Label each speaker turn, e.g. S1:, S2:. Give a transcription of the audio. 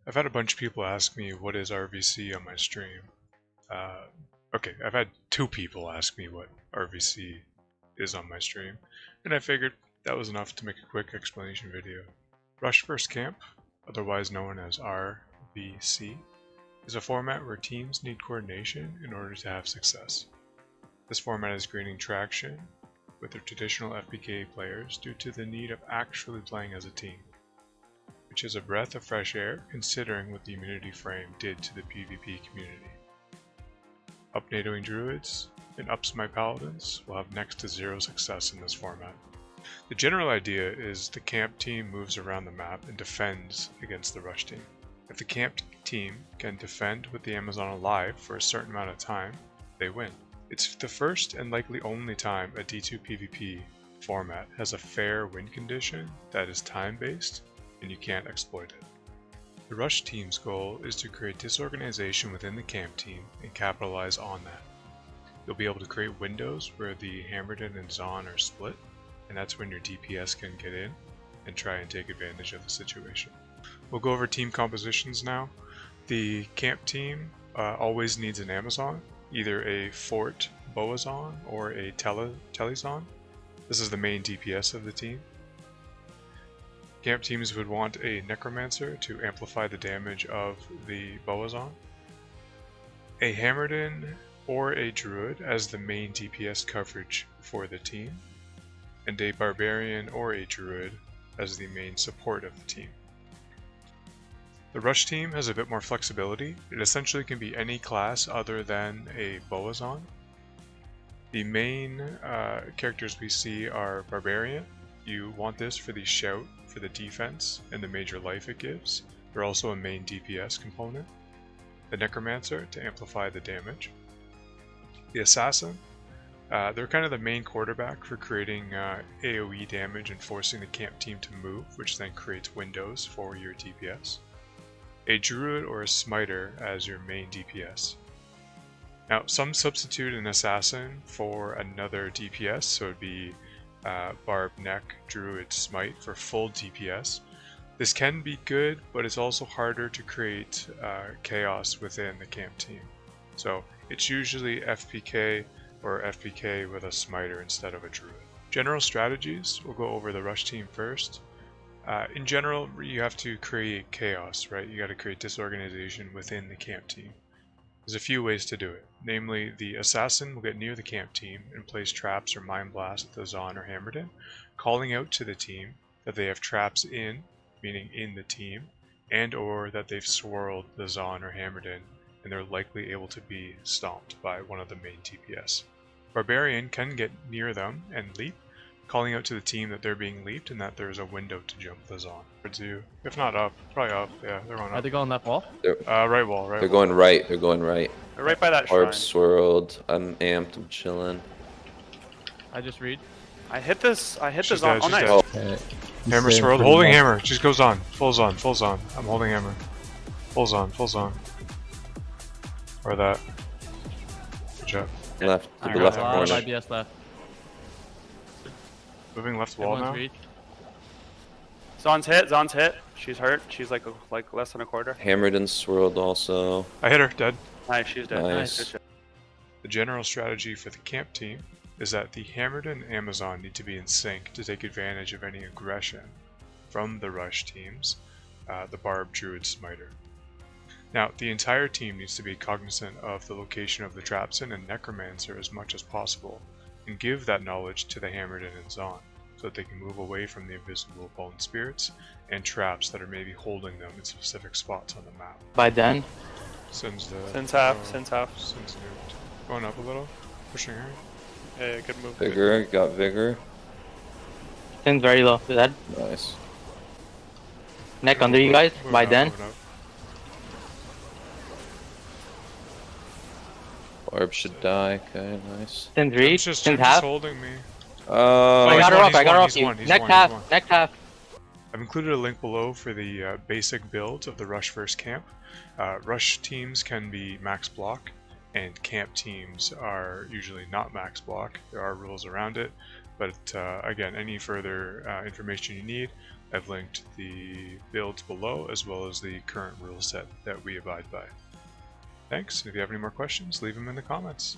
S1: I've had a bunch of people ask me what is RvC on my stream. Okay, I've had 2 people ask me what RvC is on my stream, and I figured that was enough to make a quick explanation video. Rush First Camp, otherwise known as RvC, is a format where teams need coordination in order to have success. This format is gaining traction with the traditional FPK players due to the need of actually playing as a team, which is a breath of fresh air considering what the immunity frame did to the PvP community. Upnadoing druids and upsmite paladins will have next to zero success in this format. The general idea is the camp team moves around the map and defends against the rush team. If the camp team can defend with the Amazon alive for a certain amount of time, they win. It's the first and likely only time a D2 PvP format has a fair win condition that is time-based and you can't exploit it. The rush team's goal is to create disorganization within the camp team and capitalize on that. You'll be able to create windows where the Hammerden and Zon are split, and that's when your DPS can get in and try and take advantage of the situation. We'll go over team compositions now. The camp team always needs an Amazon, either a Fort Boazon or a Telezon. This is the main DPS of the team. Camp teams would want a Necromancer to amplify the damage of the Boazon, a Hammerden or a Druid as the main DPS coverage for the team, and a Barbarian or a Druid as the main support of the team. The Rush team has a bit more flexibility. It essentially can be any class other than a Boazon. The main characters we see are Barbarian. You want this for the shout, for the defense, and the major life it gives. They're also a main DPS component. The Necromancer to amplify the damage. The Assassin, they're kind of the main quarterback for creating AoE damage and forcing the camp team to move, which then creates windows for your DPS. A Druid or a Smiter as your main DPS. Now, some substitute an Assassin for another DPS, so it'd be Barb, Neck, Druid, Smite for full DPS. This can be good, but it's also harder to create chaos within the camp team. So it's usually FPK or FPK with a Smiter instead of a Druid. General strategies, we'll go over the Rush team first. In general, you have to create chaos, right? You got to create disorganization within the camp team. There's a few ways to do it. Namely, the Assassin will get near the camp team and place traps or Mind Blast the Zon or Hammerden, calling out to the team that they have traps in, meaning in the team, and or that they've swirled the Zon or Hammerden and they're likely able to be stomped by one of the main DPS. Barbarian can get near them and leap, calling out to the team that they're being leaped and that there's a window to jump the Zon. Towards you. If not up, probably up. Yeah, they're going up.
S2: Are they going left wall?
S1: Right wall, right
S3: They're
S1: wall.
S3: going right. They're going right.
S4: They're right by that shrine.
S3: Orb swirled. I'm amped. I'm chilling.
S2: I just read.
S4: I hit this. I hit
S1: She's
S4: this on.
S1: dead,
S4: Oh,
S1: she's
S4: nice.
S1: dead. Hammer swirled. Holding hammer. Just goes on. Full Zon. Full Zon. I'm holding hammer. Full Zon. Full Zon. Or that. Good job.
S3: Left. To the
S4: Alright,
S3: left
S2: Wow,
S3: corner.
S2: IBS left.
S1: Moving left wall
S2: Everyone's
S1: now.
S2: read.
S4: Zon's hit. Zon's hit. She's hurt. She's like less than a quarter.
S3: Hammered and swirled also.
S1: I hit her. Dead.
S4: Nice. She's dead.
S3: Nice.
S4: Good shot.
S1: The general strategy for the camp team is that the Hammered and Amazon need to be in sync to take advantage of any aggression from the rush teams, the Barb, Druid, Smiter. Now, the entire team needs to be cognizant of the location of the Trapson and Necromancer as much as possible, and give that knowledge to the Hammered and Zon, so that they can move away from the invisible bone spirits and traps that are maybe holding them in specific spots on the map.
S5: By then,
S1: Sin's dead.
S4: Sin's half.
S1: Oh,
S4: Sin's half.
S1: Sin's nuked. Going up a little, pushing her.
S4: Yeah, good move.
S3: Vigor. Got vigor.
S5: Sin's very low. Dead.
S3: Nice.
S5: Neck under you guys.
S1: Moving
S5: By
S1: up,
S5: then.
S1: moving up.
S3: Orb should die. Okay, nice.
S5: Sin's read.
S1: Sin's
S5: Sin's
S1: just
S5: half.
S1: holding me.
S5: I
S1: he's
S5: got her
S1: one,
S5: off.
S1: he's
S5: I got her
S1: one,
S5: off
S1: he's
S5: you.
S1: one, he's
S5: Neck
S1: one, he's
S5: half.
S1: one.
S5: Neck half.
S1: I've included a link below for the basic build of the Rush First Camp. Rush teams can be max block, and camp teams are usually not max block. There are rules around it, but again, any further information you need, I've linked the builds below as well as the current rule set that we abide by. Thanks. If you have any more questions, leave them in the comments.